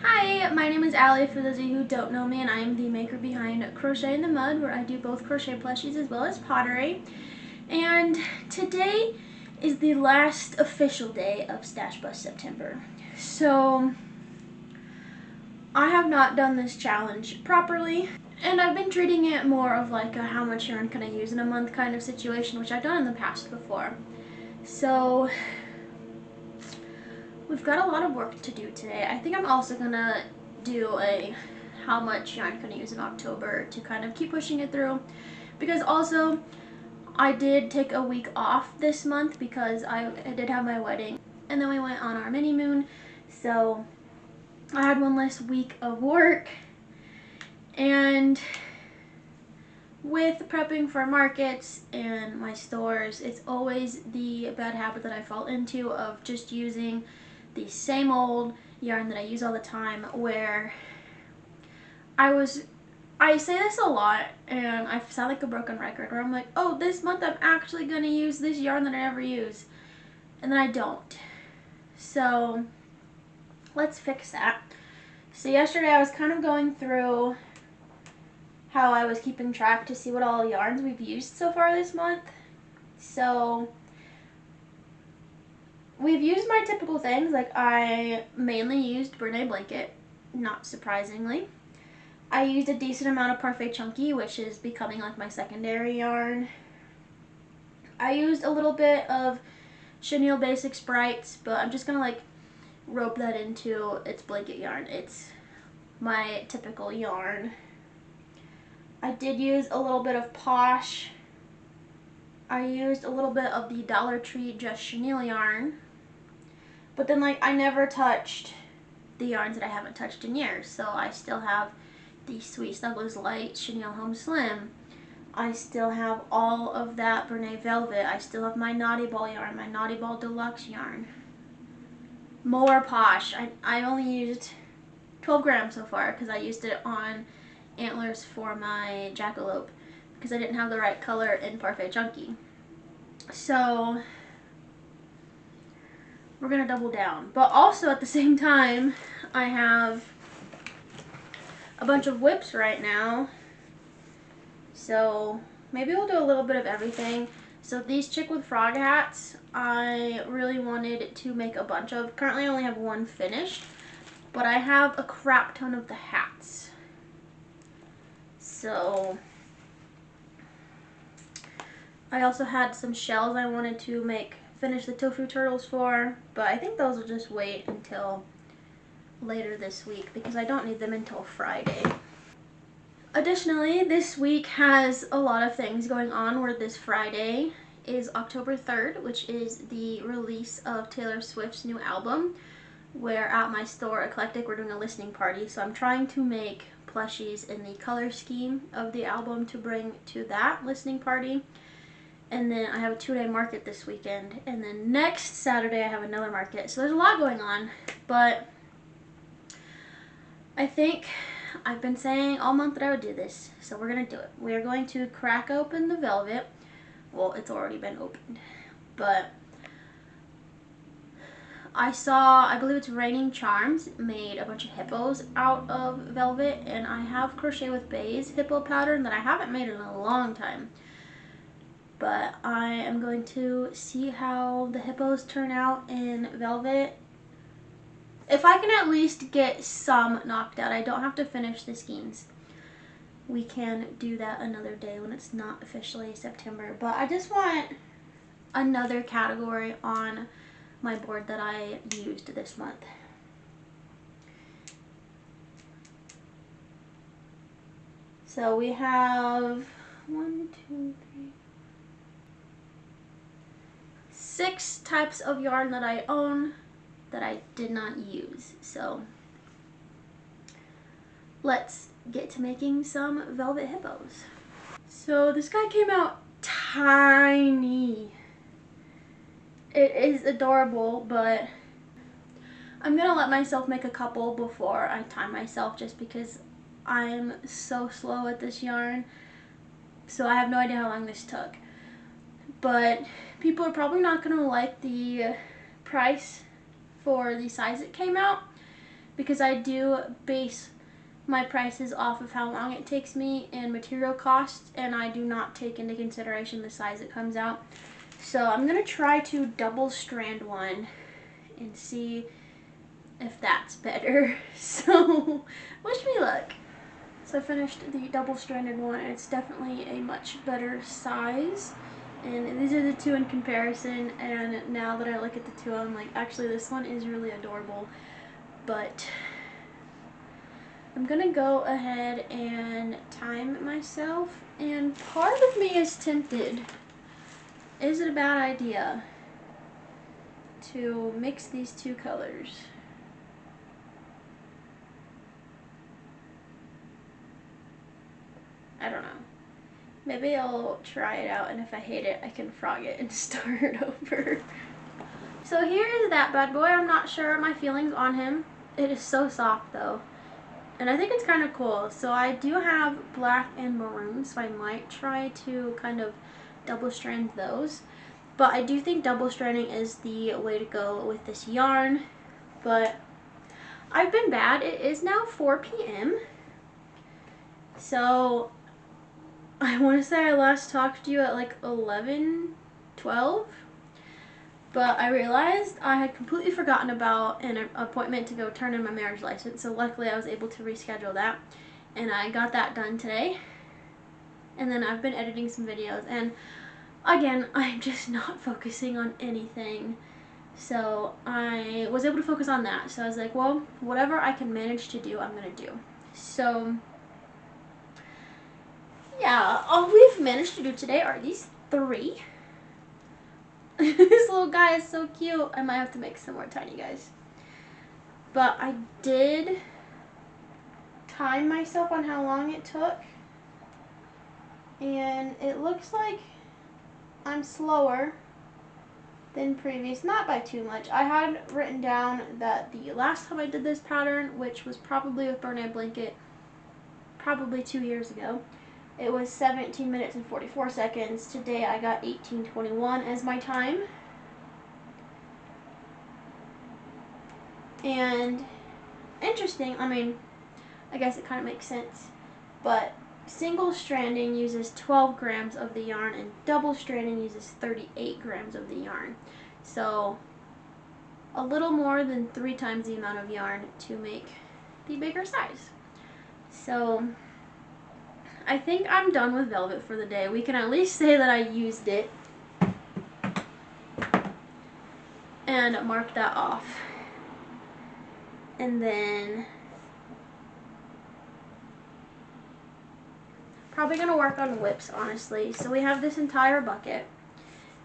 Hi, my name is Allie for those of you who don't know me, and I am the maker behind Crochet in the Mud, where I do both crochet plushies as well as pottery. And today is the last official day of Stash Bust September. So I have not done this challenge properly, and I've been treating it more of like a how much yarn can I use in a month kind of situation, which I've done in the past before. So we've got a lot of work to do today. I think I'm also gonna do a how much yarn can I use in October to kind of keep pushing it through, because also I did take a week off this month because I did have my wedding and then we went on our mini moon, so I had one less week of work. And with prepping for markets and my stores, it's always the bad habit that I fall into of just using the same old yarn that I use all the time, where I say this a lot and I sound like a broken record, where I'm like, oh, this month I'm actually going to use this yarn that I never use, and then I don't. So let's fix that. So yesterday I was kind of going through how I was keeping track to see what all yarns we've used so far this month. So we've used my typical things, like I mainly used Bernat Blanket, not surprisingly. I used a decent amount of Parfait Chunky, which is becoming like my secondary yarn. I used a little bit of Chenille Basic Sprites, but I'm just gonna like rope that into its blanket yarn. It's my typical yarn. I did use a little bit of Posh. I used a little bit of the Dollar Tree Just Chenille yarn. But then like I never touched the yarns that I haven't touched in years. So I still have the Sweet Snugglers Light Chenille Home Slim. I still have all of that Bernat Velvet. I still have my Naughty Ball yarn, my Naughty Ball Deluxe yarn. More Posh. I only used 12 grams so far because I used it on antlers for my jackalope because I didn't have the right color in Parfait Chunky. So we're gonna double down. But also at the same time, I have a bunch of whips right now. So maybe we'll do a little bit of everything. So these Chick with Frog hats, I really wanted to make a bunch of. Currently I only have one finished, but I have a crap ton of the hats. So I also had some shells I wanted to finish the tofu turtles for, but I think those will just wait until later this week because I don't need them until Friday. Additionally, this week has a lot of things going on, where this Friday is October 3rd, which is the release of Taylor Swift's new album, where at my store, Eclectic, we're doing a listening party. So I'm trying to make plushies in the color scheme of the album to bring to that listening party. And then I have a 2-day market this weekend. And then next Saturday I have another market. So there's a lot going on, but I think I've been saying all month that I would do this, so we're going to do it. We are going to crack open the velvet. Well, it's already been opened, but I believe it's Raining Charms, made a bunch of hippos out of velvet, and I have Crochet with Bae's hippo pattern that I haven't made in a long time. But I am going to see how the hippos turn out in velvet. If I can at least get some knocked out, I don't have to finish the skeins. We can do that another day when it's not officially September. But I just want another category on my board that I used this month. So we have 6 types of yarn that I own that I did not use. So let's get to making some velvet hippos. So this guy came out tiny. It is adorable, but I'm gonna let myself make a couple before I time myself, just because I'm so slow at this yarn. So I have no idea how long this took. But people are probably not gonna like the price for the size it came out, because I do base my prices off of how long it takes me and material costs, and I do not take into consideration the size it comes out. So I'm gonna try to double strand one and see if that's better. So wish me luck. So I finished the double stranded one, and it's definitely a much better size. And these are the two in comparison, and now that I look at the two, I'm like, actually this one is really adorable. But I'm gonna go ahead and time myself, and part of me is tempted. Is it a bad idea to mix these two colors? I don't know. Maybe I'll try it out, and if I hate it, I can frog it and start over. So here is that bad boy. I'm not sure my feelings on him. It is so soft though. And I think it's kind of cool. So I do have black and maroon, so I might try to kind of double strand those. But I do think double stranding is the way to go with this yarn. But I've been bad. It is now 4 p.m. So I want to say I last talked to you at like 11, 12. But I realized I had completely forgotten about an appointment to go turn in my marriage license. So luckily I was able to reschedule that. And I got that done today. And then I've been editing some videos. And again, I'm just not focusing on anything. So I was able to focus on that. So I was like, well, whatever I can manage to do, I'm going to do. So yeah, all we've managed to do today are these 3. This little guy is so cute. I might have to make some more tiny guys. But I did time myself on how long it took. And it looks like I'm slower than previous. Not by too much. I had written down that the last time I did this pattern, which was probably with Bernat Blanket, probably 2 years ago, it was 17 minutes and 44 seconds. Today I got 18:21 as my time. And interesting, I mean, I guess it kind of makes sense, but single stranding uses 12 grams of the yarn and double stranding uses 38 grams of the yarn. So a little more than 3 times the amount of yarn to make the bigger size. So I think I'm done with Velvet for the day. We can at least say that I used it and mark that off. And then probably gonna work on whips, honestly. So we have this entire bucket,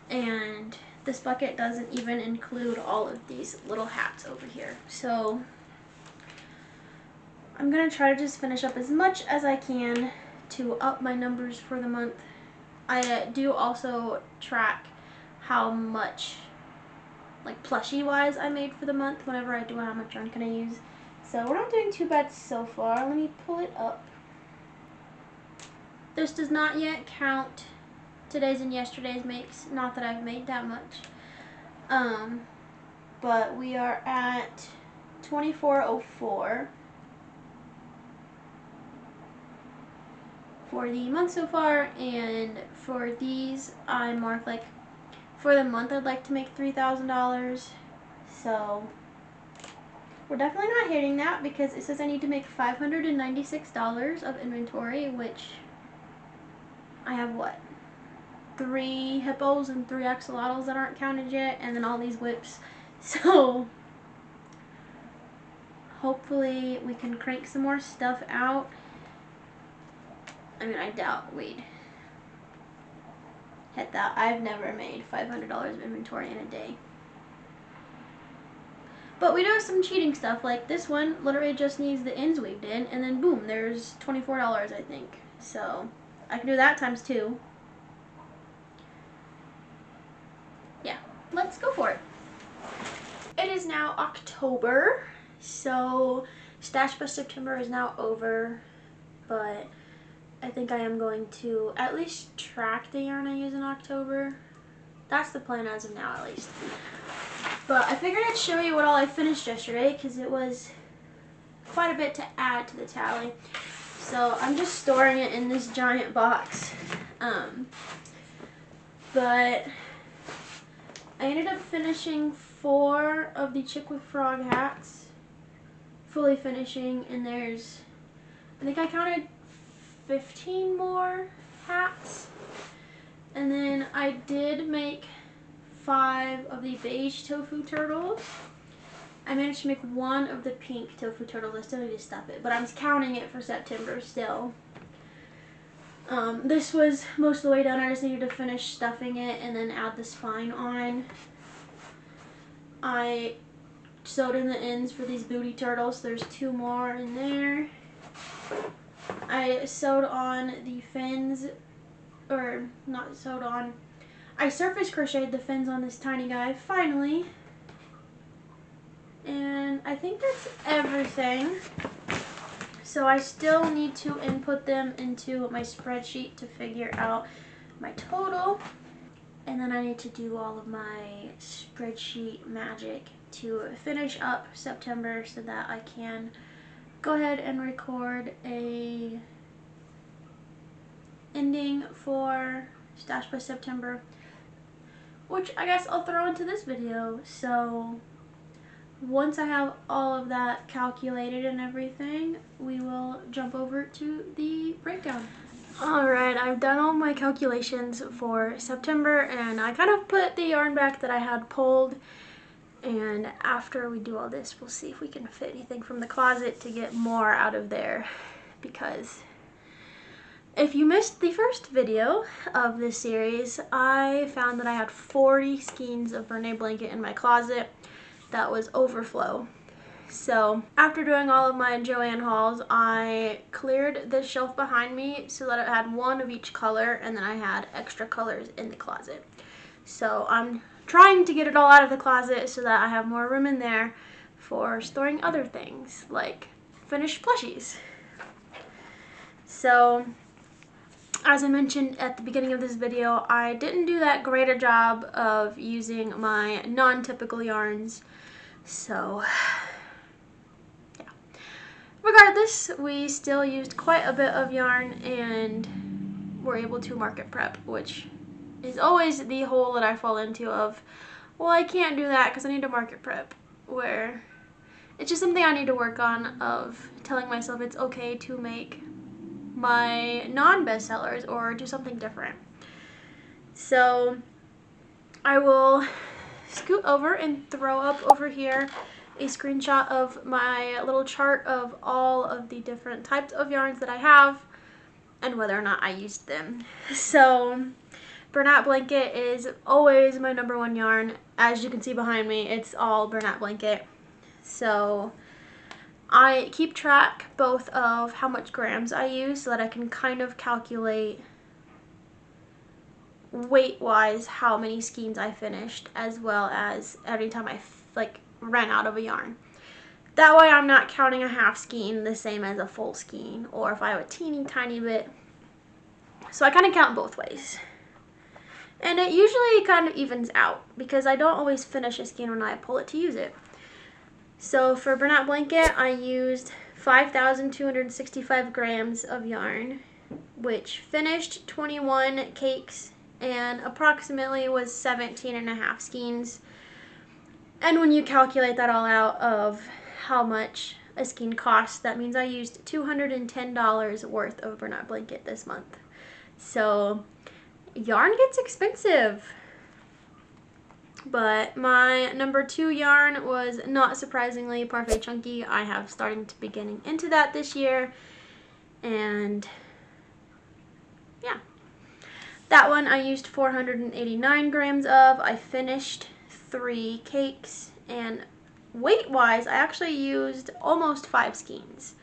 and this bucket doesn't even include all of these little hats over here. So I'm gonna try to just finish up as much as I can to up my numbers for the month. I do also track how much, like plushie wise, I made for the month whenever I do how much yarn can I use. So we're not doing too bad so far. Let me pull it up. This does not yet count today's and yesterday's makes. Not that I've made that much. But we are at 2404 for the month so far, and for these I marked, like, for the month I'd like to make $3,000. So we're definitely not hitting that, because it says I need to make $596 of inventory, which I have, what, 3 hippos and 3 axolotls that aren't counted yet, and then all these whips. So hopefully we can crank some more stuff out. I mean, I doubt we'd hit that. I've never made $500 of inventory in a day. But we do have some cheating stuff, like this one literally just needs the ends weaved in, and then boom, there's $24, I think. So I can do that times 2. Yeah, let's go for it. It is now October, so Stash by September is now over, but I think I am going to at least track the yarn I use in October. That's the plan as of now, at least. But I figured I'd show you what all I finished yesterday, because it was quite a bit to add to the tally. So I'm just storing it in this giant box. But I ended up finishing 4 of the Chick with Frog hats. Fully finishing, and there's, I think I counted 15 more hats. And then I did make 5 of the beige tofu turtles. I managed to make 1 of the pink tofu turtles. I still need to stuff it, but I'm counting it for September still. This was most of the way done. I just needed to finish stuffing it and then add the spine on. I sewed in the ends for these booty turtles. There's 2 more in there. I sewed on the fins, or not sewed on. I surface crocheted the fins on this tiny guy, finally. And I think that's everything. So I still need to input them into my spreadsheet to figure out my total. And then I need to do all of my spreadsheet magic to finish up September so that I can go ahead and record a ending for Stash by September, which I guess I'll throw into this video. So once I have all of that calculated and everything, we will jump over to the breakdown. Alright, I've done all my calculations for September, and I kind of put the yarn back that I had pulled, and after we do all this, we'll see if we can fit anything from the closet to get more out of there, because if you missed the first video of this series, I found that I had 40 skeins of Bernat blanket in my closet that was overflow. So after doing all of my Joann hauls, I cleared the shelf behind me so that it had 1 of each color, and then I had extra colors in the closet. So I'm trying to get it all out of the closet so that I have more room in there for storing other things like finished plushies. So as I mentioned at the beginning of this video, I didn't do that great a job of using my non-typical yarns. So yeah. Regardless, we still used quite a bit of yarn and were able to market prep, which is always the hole that I fall into of, well, I can't do that because I need to market prep, where it's just something I need to work on, of telling myself it's okay to make my non-bestsellers or do something different. So I will scoot over and throw up over here a screenshot of my little chart of all of the different types of yarns that I have and whether or not I used them. So Bernat blanket is always my #1 yarn. As you can see behind me, it's all Bernat blanket. So I keep track both of how much grams I use so that I can kind of calculate weight-wise how many skeins I finished, as well as every time I ran out of a yarn. That way I'm not counting a half skein the same as a full skein, or if I have a teeny tiny bit. So I kind of count both ways. And it usually kind of evens out because I don't always finish a skein when I pull it to use it. So for Bernat blanket, I used 5,265 grams of yarn, which finished 21 cakes and approximately was 17.5 skeins. And when you calculate that all out of how much a skein costs, that means I used $210 worth of Bernat blanket this month. So yarn gets expensive. But my #2 yarn was, not surprisingly, Parfait Chunky. I have started to be getting into that this year, and yeah. That one I used 489 grams of. I finished 3 cakes, and weight-wise, I actually used almost 5 skeins.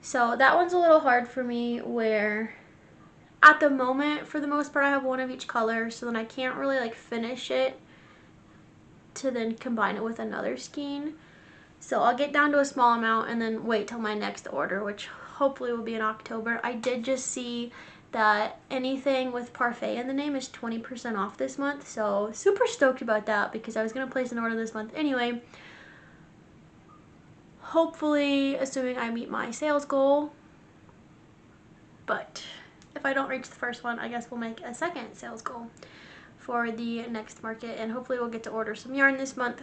So that one's a little hard for me, where at the moment, for the most part, I have 1 of each color, so then I can't really finish it to then combine it with another skein. So I'll get down to a small amount and then wait till my next order, which hopefully will be in October. I did just see that anything with Parfait in the name is 20% off this month, so super stoked about that because I was going to place an order this month anyway. hopefully, assuming I meet my sales goal. But if I don't reach the first one, I guess we'll make a second sales goal for the next market, and hopefully we'll get to order some yarn this month.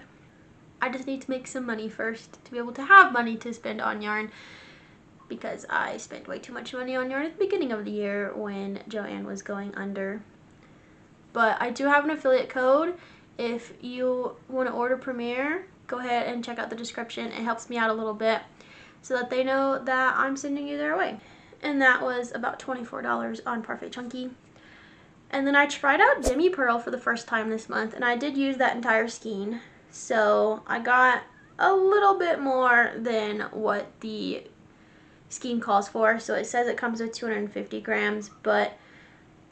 I just need to make some money first to be able to have money to spend on yarn, because I spent way too much money on yarn at the beginning of the year when Joann was going under. But I do have an affiliate code. If you want to order Premier, go ahead and check out the description. It helps me out a little bit so that they know that I'm sending you their way. And that was about $24 on Parfait Chunky. And then I tried out Demi Pearl for the first time this month, and I did use that entire skein. So I got a little bit more than what the skein calls for. So it says it comes with 250 grams, but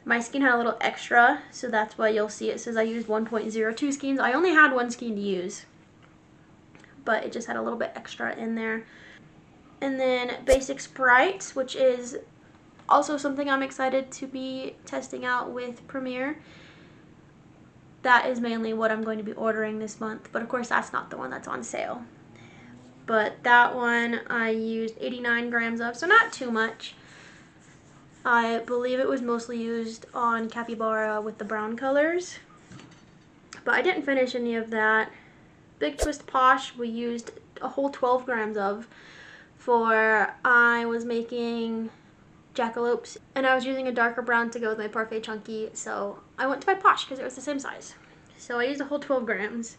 my skein had a little extra, so that's why you'll see it says I used 1.02 skeins. I only had one skein to use, but it just had a little bit extra in there. And then Basic Sprites, which is also something I'm excited to be testing out with Premier. That is mainly what I'm going to be ordering this month, but of course that's not the one that's on sale. But that one I used 89 grams of, so not too much. I believe it was mostly used on Capybara with the brown colors, but I didn't finish any of that. Big Twist Posh we used a whole 12 grams of, for I was making jackalopes, and I was using a darker brown to go with my Parfait Chunky, so I went to my Posh because it was the same size. So I used a whole 12 grams.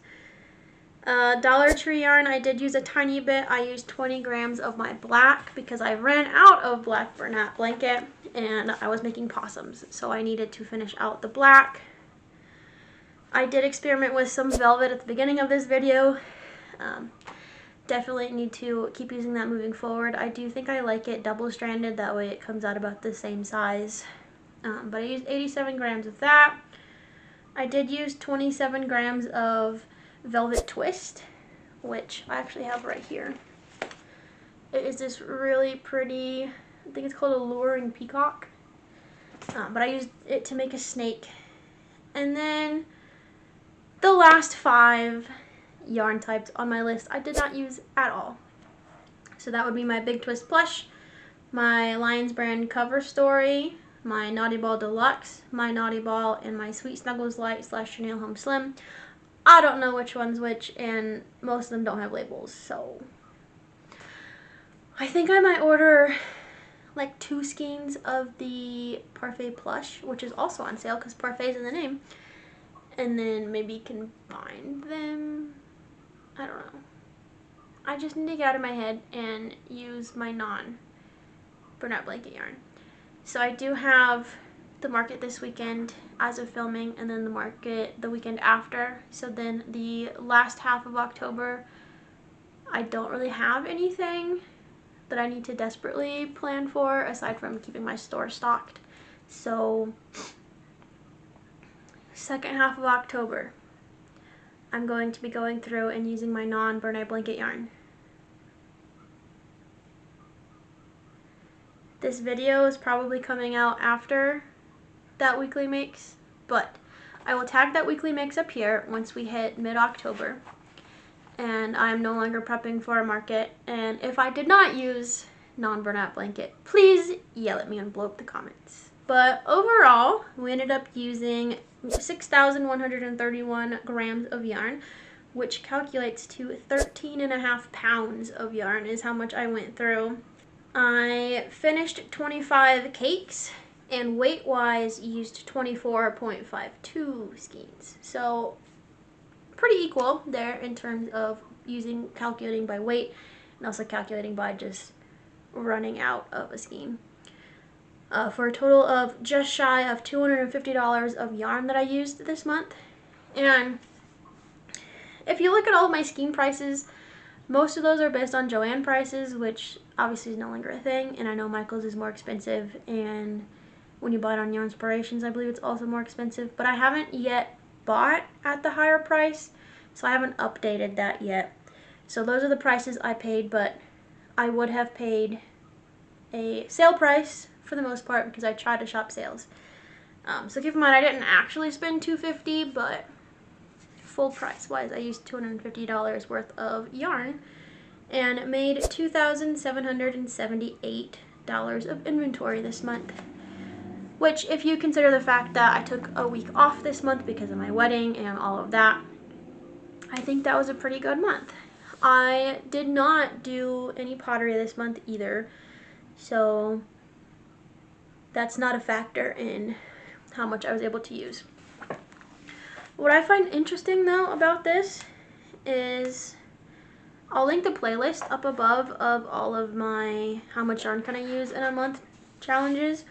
Dollar Tree yarn, I did use a tiny bit. I used 20 grams of my black because I ran out of black Bernat blanket and I was making possums, so I needed to finish out the black. I did experiment with some velvet at the beginning of this video. Definitely need to keep using that moving forward. I do think I like it double-stranded, that way it comes out about the same size. But I used 87 grams of that. I did use 27 grams of Velvet Twist, which I actually have right here. It is this really pretty, I think it's called Alluring Peacock. But I used it to make a snake. And then the last 5 yarn types on my list I did not use at all. So that would be my Big Twist Plush, my Lions Brand Cover Story, my Naughty Ball Deluxe, my Naughty Ball, and my Sweet Snuggles Light / Chanel Home Slim. I don't know which one's which, and most of them don't have labels, so I think I might order like 2 skeins of the Parfait Plush, which is also on sale because Parfait's in the name, and then maybe combine them. I don't know. I just need to get out of my head and use my non-Bernat blanket yarn. So I do have the market this weekend as of filming, and then the market the weekend after. So then the last half of October, I don't really have anything that I need to desperately plan for aside from keeping my store stocked. So second half of October, I'm going to be going through and using my non-Bernat blanket yarn. This video is probably coming out after that weekly mix, but I will tag that weekly mix up here once we hit mid-October, and I'm no longer prepping for a market. And if I did not use non-Bernat blanket, please yell at me and blow up the comments. But overall, we ended up using 6,131 grams of yarn, which calculates to 13.5 pounds of yarn is how much I went through. I finished 25 cakes, and weight-wise used 24.52 skeins. So pretty equal there in terms of calculating by weight and also calculating by just running out of a skein. For a total of just shy of $250 of yarn that I used this month. And if you look at all of my skein prices, most of those are based on Joann prices, which obviously is no longer a thing, and I know Michael's is more expensive, and when you buy it on Yarnspirations, I believe it's also more expensive, but I haven't yet bought at the higher price, so I haven't updated that yet. So those are the prices I paid, but I would have paid a sale price for the most part because I try to shop sales. So keep in mind I didn't actually spend $250, but full price wise I used $250 worth of yarn, and made $2,778 of inventory this month. Which, if you consider the fact that I took a week off this month because of my wedding and all of that, I think that was a pretty good month. I did not do any pottery this month either, so that's not a factor in how much I was able to use. What I find interesting though about this is I'll link the playlist up above of all of my how much yarn can I use in a month challenges.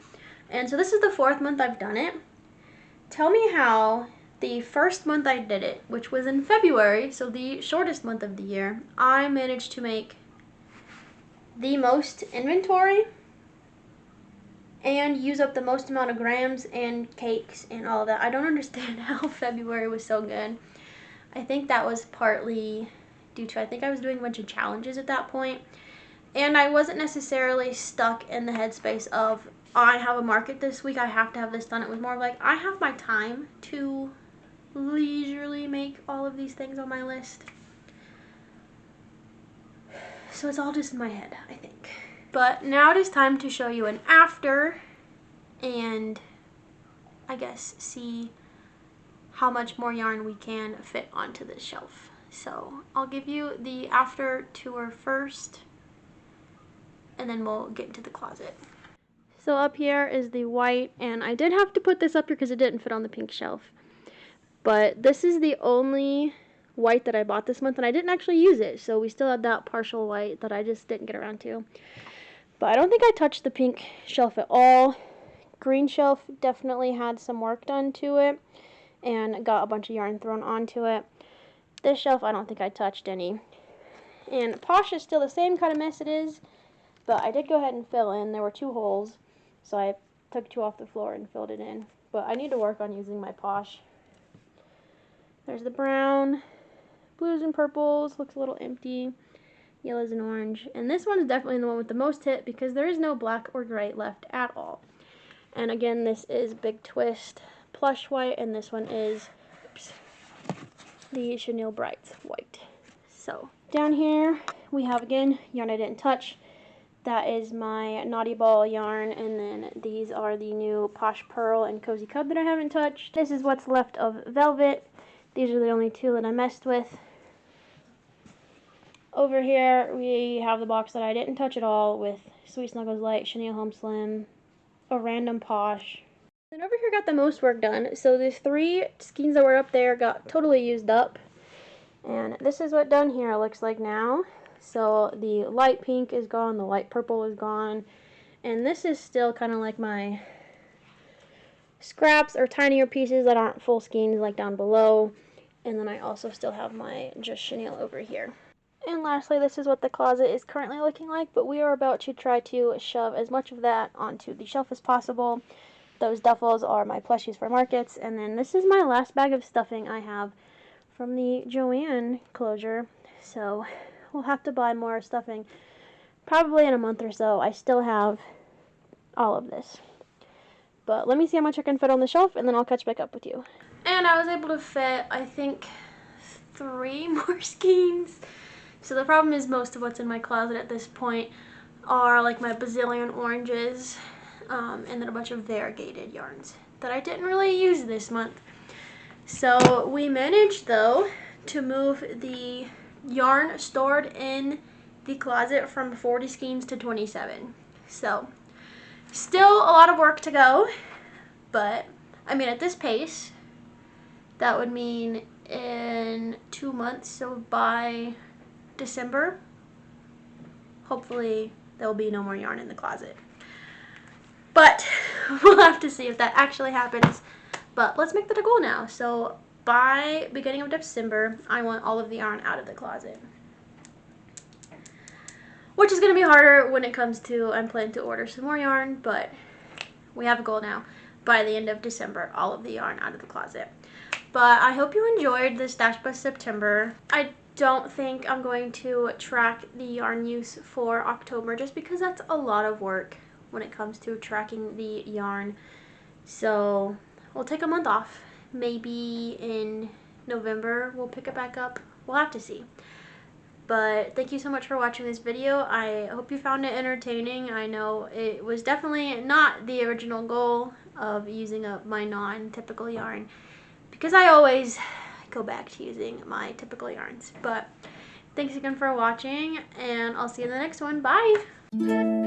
And so this is the 4th month I've done it. Tell me how the first month I did it, which was in February, so the shortest month of the year, I managed to make the most inventory and use up the most amount of grams and cakes and all of that. I don't understand how February was so good. I think that was partly due to, I think I was doing a bunch of challenges at that point, and I wasn't necessarily stuck in the headspace of, I have a market this week, I have to have this done. It was more like, I have my time to leisurely make all of these things on my list. So it's all just in my head, I think. But now it is time to show you an after and I guess see how much more yarn we can fit onto this shelf. So I'll give you the after tour first and then we'll get into the closet. So up here is the white, and I did have to put this up here because it didn't fit on the pink shelf. But this is the only white that I bought this month, and I didn't actually use it, so we still had that partial white that I just didn't get around to. But I don't think I touched the pink shelf at all. Green shelf definitely had some work done to it, and got a bunch of yarn thrown onto it. This shelf, I don't think I touched any. And Posh is still the same kind of mess it is, but I did go ahead and fill in. There were 2 holes, so I took 2 off the floor and filled it in. But I need to work on using my Posh. There's the brown, blues and purples, looks a little empty, yellows and orange. And this one is definitely the one with the most hit because there is no black or gray left at all. And again, this is Big Twist Plush White, and this one is, oops, the Chenille Brights White. So down here we have, again, yarn I didn't touch. That is my Naughty Ball yarn, and then these are the new Posh Pearl and Cozy Cub that I haven't touched. This is what's left of Velvet. These are the only 2 that I messed with. Over here we have the box that I didn't touch at all with Sweet Snuggles Light, Chenille Home Slim, a random Posh. Then over here got the most work done. So the 3 skeins that were up there got totally used up. And this is what down here looks like now. So the light pink is gone, the light purple is gone, and this is still kind of like my scraps or tinier pieces that aren't full skeins like down below. And then I also still have my just chenille over here. And lastly, this is what the closet is currently looking like, but we are about to try to shove as much of that onto the shelf as possible. Those duffels are my plushies for markets, and then this is my last bag of stuffing I have from the Joanne closure, so we'll have to buy more stuffing probably in a month or so. I still have all of this. But let me see how much I can fit on the shelf, and then I'll catch back up with you. And I was able to fit, I think, 3 more skeins. So the problem is most of what's in my closet at this point are like my bazillion oranges, and then a bunch of variegated yarns that I didn't really use this month. So we managed, though, to move the yarn stored in the closet from 40 skeins to 27. So still a lot of work to go, but I mean, at this pace, that would mean in 2 months, so by December, hopefully there will be no more yarn in the closet. But we'll have to see if that actually happens. But let's make that a goal now. So by beginning of December, I want all of the yarn out of the closet. Which is going to be harder when it comes to, I'm planning to order some more yarn, but we have a goal now. By the end of December, all of the yarn out of the closet. But I hope you enjoyed this Stash Bust September. I don't think I'm going to track the yarn use for October just because that's a lot of work when it comes to tracking the yarn. So we'll take a month off. Maybe in November we'll pick it back up. We'll have to see. But thank you so much for watching this video. I hope you found it entertaining. I know it was definitely not the original goal of using my non-typical yarn, because I always go back to using my typical yarns. But thanks again for watching, and I'll see you in the next one. Bye!